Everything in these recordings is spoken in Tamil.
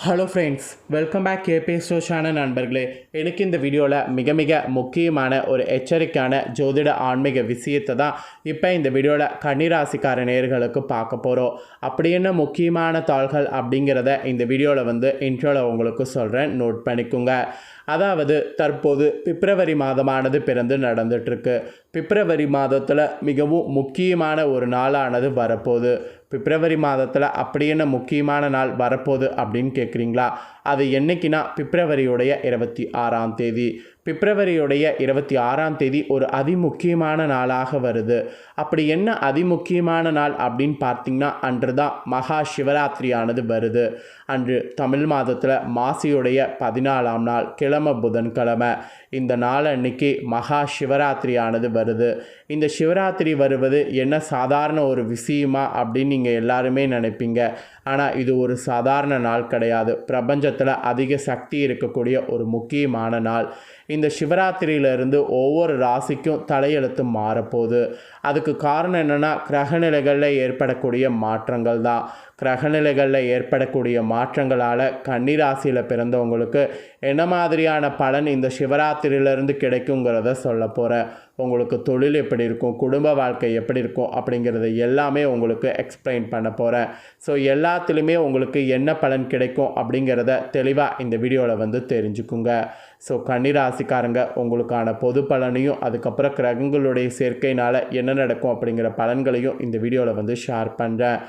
ஹலோ ஃப்ரெண்ட்ஸ், வெல்கம் பேக் கேபி ஸ்டோர்ஸான நண்பர்களே. எனக்கு இந்த வீடியோவில் மிக முக்கியமான ஒரு எச்சரிக்கையான ஜோதிட ஆன்மீக விஷயத்தை தான் இப்போ இந்த வீடியோவில் கன்னிராசிக்கார நேயர்களுக்கு பார்க்க போகிறோம். அப்படி என்ன முக்கியமான தாள்கள் அப்படிங்கிறத இந்த வீடியோவில் இன்ட்ரோவில் உங்களுக்கு சொல்கிறேன், நோட் பண்ணிக்கோங்க. அதாவது தற்போது பிப்ரவரி மாதமானது பிறந்து நடந்துகிட்ருக்கு. பிப்ரவரி மாதத்தில் மிகவும் முக்கியமான ஒரு நாளானது வரப்போகுது. பிப்ரவரி மாதத்தில் அப்படி என்ன முக்கியமான நாள் வரப்போகுது அப்படின்னு கேட்குறீங்களா? அது என்றைக்குன்னா பிப்ரவரியுடைய 26ஆம் தேதி. பிப்ரவரியுடைய 26ஆம் தேதி ஒரு அதிமுக்கியமான நாளாக வருது. அப்படி என்ன அதிமுக்கியமான நாள் அப்படின்னு பார்த்தீங்கன்னா, அன்று தான் மகா சிவராத்திரியானது வருது. அன்று தமிழ் மாதத்தில் மாசியுடைய 14ஆம் நாள், கிழமை புதன்கிழமை. இந்த நாள் அன்னைக்கு மகா சிவராத்திரியானது வருது. இந்த சிவராத்திரி வருவது என்ன சாதாரண ஒரு விஷயமா அப்படின்னு நீங்கள் எல்லாருமே நினைப்பீங்க. ஆனால் இது ஒரு சாதாரண நாள் கிடையாது. பிரபஞ்சத்தில் அதிக சக்தி இருக்கக்கூடிய ஒரு முக்கியமான நாள். இந்த சிவராத்திரியிலிருந்து ஒவ்வொரு ராசிக்கும் தலையெழுத்து மாறப்போகுது. அதுக்கு காரணம் என்னென்னா, கிரகநிலைகளில் ஏற்படக்கூடிய மாற்றங்கள் தான். கிரகநிலைகளில் ஏற்படக்கூடிய மாற்றங்களால் கன்னிராசியில் பிறந்தவங்களுக்கு என்ன மாதிரியான பலன் இந்த சிவராத்திரியிலிருந்து கிடைக்குங்கிறத சொல்ல போகிறேன். உங்களுக்கு தொழில் எப்படி இருக்கும், குடும்ப வாழ்க்கை எப்படி இருக்கும் அப்படிங்கிறத எல்லாமே உங்களுக்கு எக்ஸ்பிளைன் பண்ண போகிறேன். ஸோ எல்லாத்துலேயுமே உங்களுக்கு என்ன பலன் கிடைக்கும் அப்படிங்கிறத தெளிவாக இந்த வீடியோவில் தெரிஞ்சுக்குங்க. ஸோ கன்னிராசிக்காரங்க, உங்களுக்கான பொது பலனையும் அதுக்கப்புறம் கிரகங்களுடைய சேர்க்கையினால் என்ன நடக்கும் அப்படிங்கிற பலன்களையும் இந்த வீடியோவில் ஷேர் பண்ணுறேன்.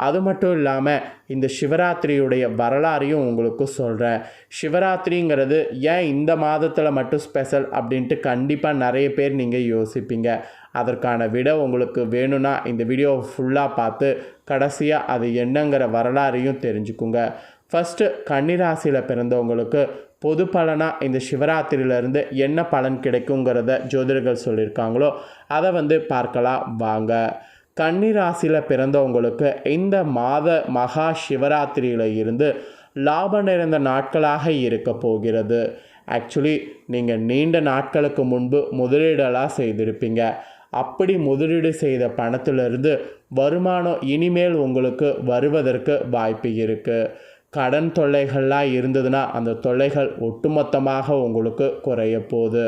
அது மட்டும் இல்லாமல் இந்த சிவராத்திரியுடைய வரலாறையும் உங்களுக்கு சொல்கிறேன். சிவராத்திரிங்கிறது ஏன் இந்த மாதத்தில் மட்டும் ஸ்பெஷல் அப்படின்ட்டு கண்டிப்பாக நிறைய பேர் நீங்கள் யோசிப்பீங்க. அதற்கான விட உங்களுக்கு வேணும்னா இந்த வீடியோவை ஃபுல்லாக பார்த்து கடைசியாக அது என்னங்கிற வரலாறையும் தெரிஞ்சுக்குங்க. ஃபஸ்ட்டு கன்னிராசியில் பிறந்தவங்களுக்கு பொது பலனாக இந்த சிவராத்திரியிலேருந்து என்ன பலன் கிடைக்குங்கிறத ஜோதிடர்கள் சொல்லியிருக்காங்களோ அதை பார்க்கலாம் வாங்க. கன்னிராசியில் பிறந்தவங்களுக்கு இந்த மாத மகா சிவராத்திரியில் இருந்து லாபம் நிறைந்த நாட்களாக இருக்க போகிறது. ஆக்சுவலி நீங்கள் நீண்ட நாட்களுக்கு முன்பு முதலீடெல்லாம் செய்திருப்பீங்க. அப்படி முதலீடு செய்த பணத்திலிருந்து வருமானம் இனிமேல் உங்களுக்கு வருவதற்கு வாய்ப்பு இருக்குது. கடன் தொல்லைகள்லாம் இருந்ததுன்னா அந்த தொல்லைகள் ஒட்டுமொத்தமாக உங்களுக்கு குறைய போகுது.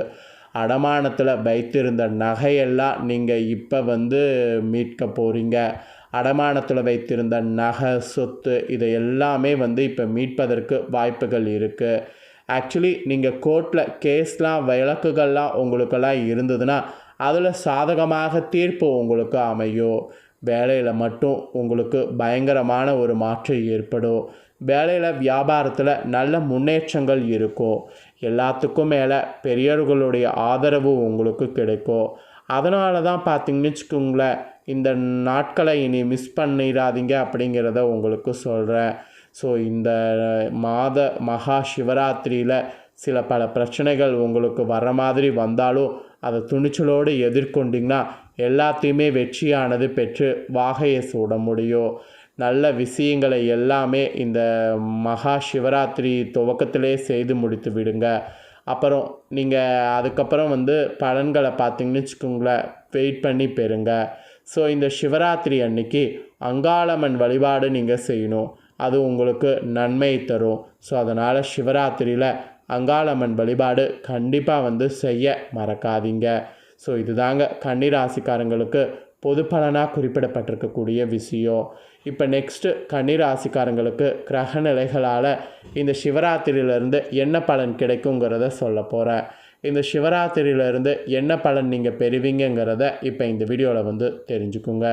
அடமானத்தில் வைத்திருந்த நகையெல்லாம் நீங்கள் இப்போ மீட்க போகிறீங்க. அடமானத்தில் வைத்திருந்த நகை, சொத்து இதை எல்லாமே இப்போ மீட்பதற்கு வாய்ப்புகள் இருக்குது. ஆக்சுவலி நீங்கள் கோர்ட்டில் கேஸ்லாம் வழக்குகள்லாம் உங்களுக்கெல்லாம் இருந்ததுன்னா அதில் சாதகமாக தீர்ப்பு உங்களுக்கு அமையும். வேலையில் மட்டும் உங்களுக்கு பயங்கரமான ஒரு மாற்றம் ஏற்படும். வேலையில் வியாபாரத்தில் நல்ல முன்னேற்றங்கள் இருக்கும். எல்லாத்துக்கும் மேலே பெரியவர்களுடைய ஆதரவு உங்களுக்கு கிடைக்கும். அதனால தான் பார்த்தீங்கன்னு வச்சுக்கோங்களேன், இந்த நாட்களை இனி மிஸ் பண்ணிடாதீங்க அப்படிங்கிறத உங்களுக்கு சொல்கிறேன். ஸோ இந்த மாத மகா சிவராத்திரியில் சில பல பிரச்சனைகள் உங்களுக்கு வர மாதிரி வந்தாலும் அதை துணிச்சலோடு எதிர்கொண்டிங்கன்னா எல்லாத்தையுமே வெற்றியானது பெற்று வாகையை சூட முடியும். நல்ல விஷயங்களை எல்லாமே இந்த மகா சிவராத்திரி துவக்கத்திலே செய்து முடித்து விடுங்க. அப்புறம் நீங்கள் அதுக்கப்புறம் பலன்களை பார்த்தீங்கன்னு வச்சுக்கோங்களேன், வெயிட் பண்ணி பெறுங்க. ஸோ இந்த சிவராத்திரி அன்னைக்கு அங்காளம்மன் வழிபாடு நீங்கள் செய்யணும். அது உங்களுக்கு நன்மை தரும். ஸோ அதனால் சிவராத்திரியில் அங்காளம்மன் வழிபாடு கண்டிப்பாக செய்ய மறக்காதீங்க. ஸோ இதுதாங்க கன்னிராசிக்காரங்களுக்கு பொது பலனாக குறிப்பிடப்பட்டிருக்கக்கூடிய விஷயம். இப்போ நெக்ஸ்ட்டு கன்னிராசிக்காரங்களுக்கு கிரகநிலைகளால் இந்த சிவராத்திரியிலேருந்து என்ன பலன் கிடைக்குங்கிறத சொல்ல போகிறேன். இந்த சிவராத்திரியிலேருந்து என்ன பலன் நீங்கள் பெறுவீங்கிறத இப்போ இந்த வீடியோவில் தெரிஞ்சுக்குங்க.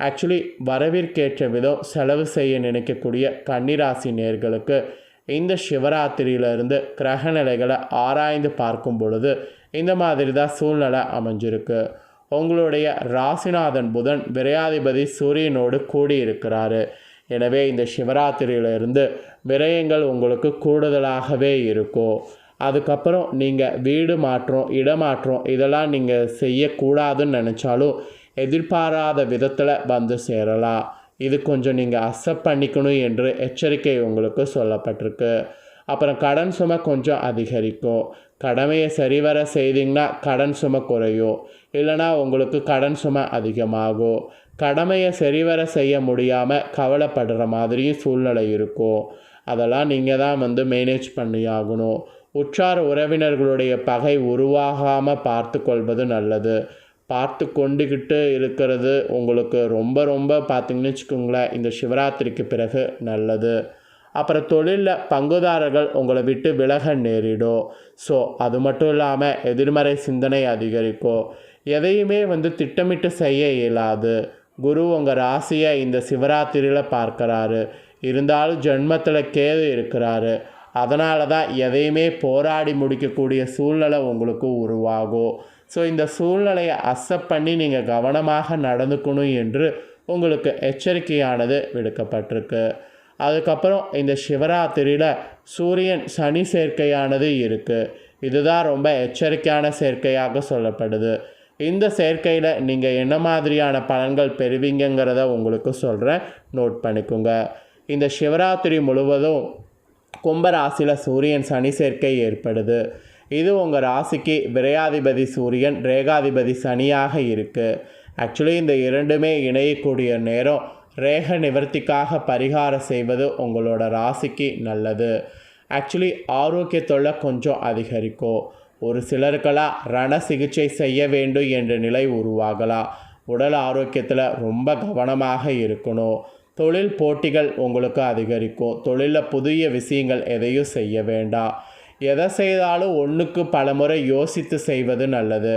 ஆக்சுவலி வரவிற்கேற்ற விதம் செலவு செய்ய நினைக்கக்கூடிய கன்னிராசி நேயர்களுக்கு இந்த சிவராத்திரியிலிருந்து கிரகநிலைகளை ஆராய்ந்து பார்க்கும் பொழுது இந்த மாதிரி தான் சூழ்நிலை அமைஞ்சிருக்கு. உங்களுடைய ராசிநாதன் புதன் விரையாதிபதி சூரியனோடு கூடியிருக்கிறாரு. எனவே இந்த சிவராத்திரியிலிருந்து விரயங்கள் உங்களுக்கு கூடுதலாகவே இருக்கும். அதுக்கப்புறம் நீங்கள் வீடு மாற்றம், இடமாற்றம் இதெல்லாம் நீங்கள் செய்யக்கூடாதுன்னு நினச்சாலும் எதிர்பாராத விதத்தில் சேரலாம். இது கொஞ்சம் நீங்கள் அக்செப்ட் பண்ணிக்கணும் என்று எச்சரிக்கை உங்களுக்கு சொல்லப்பட்டிருக்கு. அப்புறம் கடன் சுமை கொஞ்சம் அதிகரிக்கும். கடமையை சரிவர செய்தீங்கன்னா கடன் சுமை குறையும். இல்லைனா உங்களுக்கு கடன் சுமை அதிகமாகும். கடமையை சரிவர செய்ய முடியாமல் கவலைப்படுற மாதிரியும் சூழ்நிலை இருக்கும். அதெல்லாம் நீங்கள் தான் வந்து மேனேஜ் பண்ணி ஆகணும். உற்றார் உறவினர்களுடைய பகை உருவாகாமல் பார்த்து கொள்வது நல்லது. பார்த்து கொண்டுக்கிட்டு இருக்கிறது உங்களுக்கு ரொம்ப ரொம்ப பார்த்திங்கன்னு வச்சுக்கோங்களேன், இந்த சிவராத்திரிக்கு பிறகு நல்லது. அப்புறம் தொழிலில் பங்குதாரர்கள் உங்களை விட்டு விலக நேரிடும். ஸோ அது மட்டும் இல்லாமல் எதிர்மறை சிந்தனை அதிகரிக்கும். எதையுமே வந்து திட்டமிட்டு செய்ய இயலாது. குரு உங்கள் ராசியை இந்த சிவராத்திரியில் பார்க்குறாரு. இருந்தாலும் ஜென்மத்தில் கேது இருக்கிறாரு. அதனால தான் எதையுமே போராடி முடிக்கக்கூடிய சூழ்நிலை உங்களுக்கு உருவாகும். ஸோ இந்த சூழ்நிலையை அக்செப்ட் பண்ணி நீங்கள் கவனமாக நடந்துக்கணும் என்று உங்களுக்கு எச்சரிக்கையானது விடுக்கப்பட்டிருக்கு. அதுக்கப்புறம் இந்த சிவராத்திரியில் சூரியன் சனி சேர்க்கையானது இருக்குது. இதுதான் ரொம்ப எச்சரிக்கையான சேர்க்கையாக சொல்லப்படுது. இந்த சேர்க்கையில் நீங்கள் என்ன மாதிரியான பலன்கள் பெறுவீங்கிறத உங்களுக்கு சொல்கிறேன், நோட் பண்ணிக்கோங்க. இந்த சிவராத்திரி முழுவதும் கும்பராசியில் சூரியன் சனி சேர்க்கை ஏற்படுது. இது உங்கள் ராசிக்கு விரையாதிபதி சூரியன், ரேகாதிபதி சனியாக இருக்குது. ஆக்சுவலி இந்த இரண்டுமே இணையக்கூடிய நேரம். ரேக நிவர்த்திக்காக பரிகாரம் செய்வது உங்களோட ராசிக்கு நல்லது. ஆக்சுவலி ஆரோக்கியத்தொல்லை கொஞ்சம் அதிகரிக்கும். ஒரு சிலருக்கெல்லாம் ரண சிகிச்சை செய்ய வேண்டும் என்ற நிலை உருவாகலாம். உடல் ஆரோக்கியத்தில் ரொம்ப கவனமாக இருக்கணும். தொழில் போட்டிகள் உங்களுக்கு அதிகரிக்கும். தொழிலில் புதிய விஷயங்கள் எதையும் செய்ய வேண்டாம். எதை செய்தாலும் ஒன்றுக்கு பலமுறை யோசித்து செய்வது நல்லது.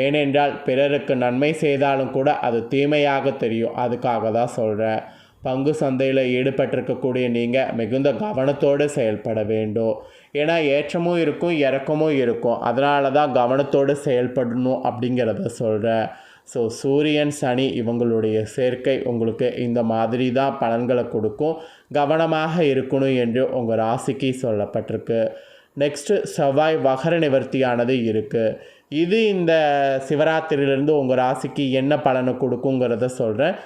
ஏனென்றால் பிறருக்கு நன்மை செய்தாலும் கூட அது தீமையாக தெரியும். அதுக்காக தான் சொல்கிறேன். பங்கு சந்தையில் ஈடுபட்டிருக்கக்கூடிய நீங்கள் மிகுந்த கவனத்தோடு செயல்பட வேண்டும். ஏன்னா ஏற்றமும் இருக்கும், இறக்கமும் இருக்கும். அதனால தான் கவனத்தோடு செயல்படணும் அப்படிங்கிறத சொல்கிறேன். ஸோ சூரியன் சனி இவங்களுடைய சேர்க்கை உங்களுக்கு இந்த மாதிரி தான் பலன்களை கொடுக்கும். கவனமாக இருக்கணும் என்று உங்கள் ராசிக்கு சொல்லப்பட்டிருக்கு. நெக்ஸ்ட்டு செவ்வாய் வகர நிவர்த்தியானது இருக்குது. இது இந்த சிவராத்திரியிலேருந்து உங்கள் ராசிக்கு என்ன பலனை கொடுக்குங்கிறத சொல்கிறேன்.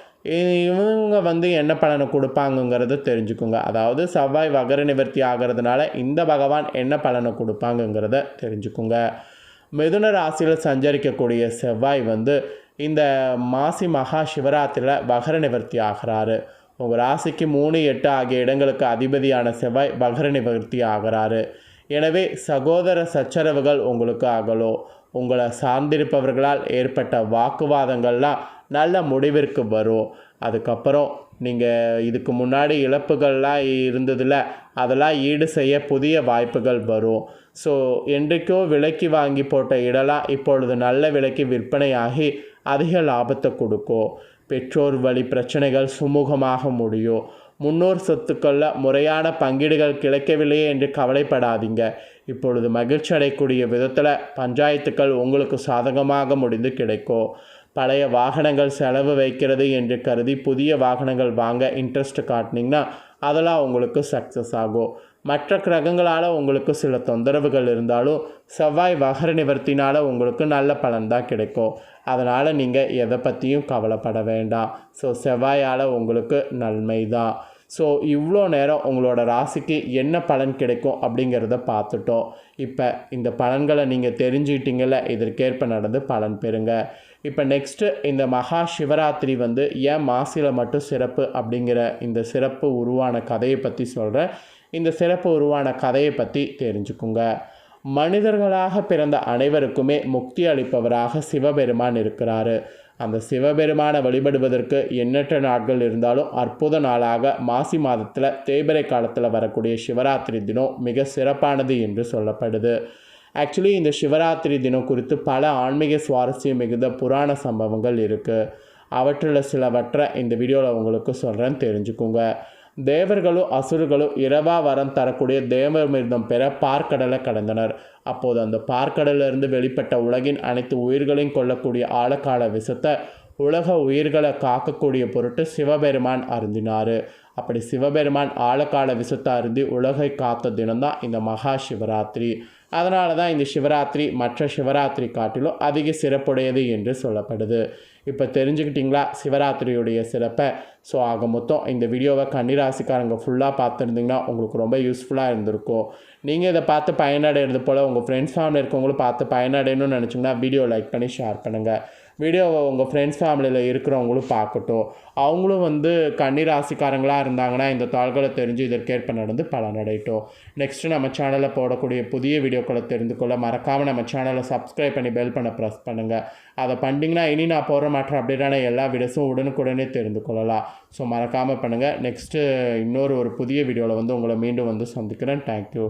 இவங்க வந்து என்ன பலனை கொடுப்பாங்கங்கிறத தெரிஞ்சுக்கோங்க. அதாவது செவ்வாய் வகர நிவர்த்தி ஆகிறதுனால இந்த பகவான் என்ன பலனை கொடுப்பாங்கங்கிறத தெரிஞ்சுக்கோங்க. மிதுன ராசியில் சஞ்சரிக்கக்கூடிய செவ்வாய் வந்து இந்த மாசி மகா சிவராத்திரியில் வகர நிவர்த்தி ஆகிறாரு. உங்கள் ராசிக்கு 3, 8 ஆகிய இடங்களுக்கு அதிபதியான செவ்வாய் வகர நிவர்த்தி ஆகிறாரு. எனவே சகோதர சச்சரவுகள் உங்களுக்கு அகலும். உங்களை சார்ந்திருப்பவர்களால் ஏற்பட்ட வாக்குவாதங்கள்லாம் நல்ல முடிவிற்கு வரும். அதுக்கப்புறம் நீங்கள் இதுக்கு முன்னாடி இழப்புகள்லாம் இருந்ததில் அதெல்லாம் ஈடு செய்ய புதிய வாய்ப்புகள் வரும். ஸோ என்றைக்கோ விலைக்கு வாங்கி போட்ட இடலாம் இப்பொழுது நல்ல விலைக்கு விற்பனையாகி அதிக லாபத்தை கொடுக்கும். பெற்றோர் வழி பிரச்சனைகள் சுமூகமாக முடியும். முன்னோர் சொத்துக்களில் முறையான பங்கீடுகள் கிடைக்கவில்லையே என்று கவலைப்படாதீங்க. இப்பொழுது மகிழ்ச்சி அடையக்கூடிய விதத்தில் பஞ்சாயத்துக்கள் உங்களுக்கு சாதகமாக முடிந்து கிடைக்கும். பழைய வாகனங்கள் செலவு வைக்கிறது என்று கருதி புதிய வாகனங்கள் வாங்க இன்ட்ரெஸ்ட் காட்டினீங்கன்னா அதெல்லாம் உங்களுக்கு சக்ஸஸ் ஆகும். மற்ற கிரகங்களால் உங்களுக்கு சில தொந்தரவுகள் இருந்தாலும் செவ்வாய் வகர நிவர்த்தினால் உங்களுக்கு நல்ல பலன் தான் கிடைக்கும். அதனால் நீங்கள் எதை பற்றியும் கவலைப்பட வேண்டாம். ஸோ செவ்வாயால் உங்களுக்கு நன்மை தான். ஸோ இவ்வளோ நேரம் உங்களோட ராசிக்கு என்ன பலன் கிடைக்கும் அப்படிங்கிறத பார்த்துட்டோம். இப்போ இந்த பலன்களை நீங்கள் தெரிஞ்சுக்கிட்டீங்கள, இதற்கேற்ப நடந்து பலன் பெறுங்க. இப்போ நெக்ஸ்ட்டு இந்த மகா சிவராத்திரி வந்து ஏன் மாசியில் மட்டும் சிறப்பு அப்படிங்கிற இந்த சிறப்பு உருவான கதையை பற்றி சொல்கிறேன். இந்த சிறப்பு உருவான கதையை பற்றி தெரிஞ்சுக்குங்க. மனிதர்களாக பிறந்த அனைவருக்குமே முக்தி அளிப்பவராக சிவபெருமான் இருக்கிறாரு. அந்த சிவபெருமானை வழிபடுவதற்கு எண்ணற்ற நாட்கள் இருந்தாலும் அற்புத நாளாக மாசி மாதத்தில் தேய்பிறை காலத்தில் வரக்கூடிய சிவராத்திரி தினம் மிக சிறப்பானது என்று சொல்லப்படுது. ஆக்சுவலி இந்த சிவராத்திரி தினம் குறித்து பல ஆன்மீக சுவாரஸ்யம் மிகுந்த புராண சம்பவங்கள் இருக்குது. அவற்றில் சிலவற்றை இந்த வீடியோவில் உங்களுக்கு சொல்கிறேன், தெரிஞ்சுக்குங்க. தேவர்களும் அசுரர்களும் இரவா வரம் தரக்கூடிய தேவமிர்தம் பெற பார்க்கடலை கடந்தனர். அப்போது அந்த பார்க்கடலிருந்து வெளிப்பட்ட உலகின் அனைத்து உயிர்களையும் கொள்ளக்கூடிய ஆழக்கால விஷத்தை உலக உயிர்களை காக்கக்கூடிய பொருட்டு சிவபெருமான் அருந்தினார். அப்படி சிவபெருமான் ஆழக்கால விஷத்தை அருந்தி உலகை காத்த தினம்தான் இந்த மகா சிவராத்திரி. அதனால தான் இந்த சிவராத்திரி மற்ற சிவராத்திரி காட்டிலும் அதிக சிறப்புடையது என்று சொல்லப்படுது. இப்போ தெரிஞ்சுக்கிட்டிங்களா சிவராத்திரியுடைய சிறப்பை? ஸோ ஆக மொத்தம் இந்த வீடியோவை கன்னிராசிக்காரங்க ஃபுல்லாக பார்த்துருந்தீங்கன்னா உங்களுக்கு ரொம்ப யூஸ்ஃபுல்லாக இருந்திருக்கும். நீங்கள் இதை பார்த்து பயனடைகிறது போல் உங்கள் ஃப்ரெண்ட்ஸ் ஃபேமிலி இருக்கவங்களும் பார்த்து பயனடையணும்னு நினச்சிங்கன்னா வீடியோ லைக் பண்ணி ஷேர் பண்ணுங்கள். வீடியோவை உங்கள் ஃப்ரெண்ட்ஸ் ஃபேமிலியில் இருக்கிறவங்களும் பார்க்கட்டும். அவங்களும் வந்து கன்னி ராசிக்காரங்களாக இருந்தாங்கன்னா இந்த தாள்களை தெரிஞ்சு இதற்கேற்ப நடந்து பலனடையட்டும். நெக்ஸ்ட்டு நம்ம சேனலில் போடக்கூடிய புதிய வீடியோக்களை தெரிந்து கொள்ள மறக்காமல் நம்ம சேனலை சப்ஸ்கிரைப் பண்ணி பெல் பண்ண ப்ரெஸ் பண்ணுங்கள். அதை பண்ணிட்டீங்கன்னா இனி நான் போகிற மாற்ற அப்டேட்டான எல்லா வீடியோஸும் உடனுக்குடனே தெரிந்து கொள்ளலாம். ஸோ மறக்காமல் பண்ணுங்கள். நெக்ஸ்ட்டு இன்னொரு புதிய வீடியோவில் வந்து உங்களை மீண்டும் வந்து சந்திக்கிறேன். தேங்க்யூ.